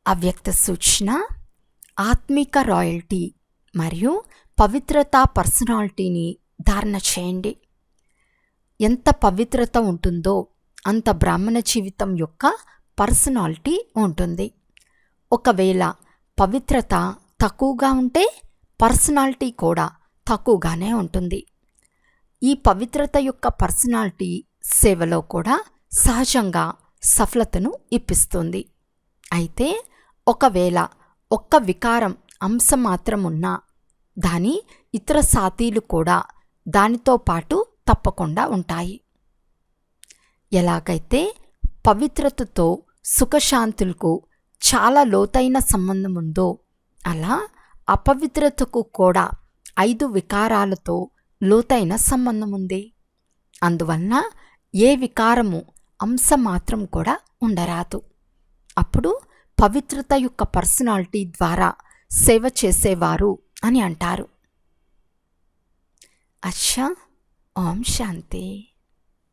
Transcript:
అవ్యక్త సూచన ఆత్మిక రాయల్టీ మరియు పవిత్రత పర్సనాలిటీని ధారణ చేయండి. ఎంత పవిత్రత ఉంటుందో అంత బ్రాహ్మణ జీవితం యొక్క పర్సనాలిటీ ఉంటుంది. ఒకవేళ పవిత్రత తక్కువగా ఉంటే పర్సనాలిటీ కూడా తక్కువగానే ఉంటుంది. ఈ పవిత్రత యొక్క పర్సనాలిటీ సేవలో కూడా సహజంగా సఫలతను ఇప్పిస్తుంది. అయితే ఒకవేళ ఒక్క వికారం అంశం మాత్రం ఉన్నా దాని ఇతర సాతీలు కూడా దానితో పాటు తప్పకుండా ఉంటాయి. ఎలాగైతే పవిత్రతతో సుఖశాంతులకు చాలా లోతైన సంబంధం ఉందో అలా అపవిత్రతకు కూడా 5 వికారాలతో లోతైన సంబంధం ఉంది. అందువలన ఏ వికారము అంశం మాత్రం కూడా ఉండరాదు. అప్పుడు పవిత్రత యొక్క పర్సనాలిటీ ద్వారా సేవ చేసేవారు అని అంటారు. అచ్చా, ఓం శాంతి.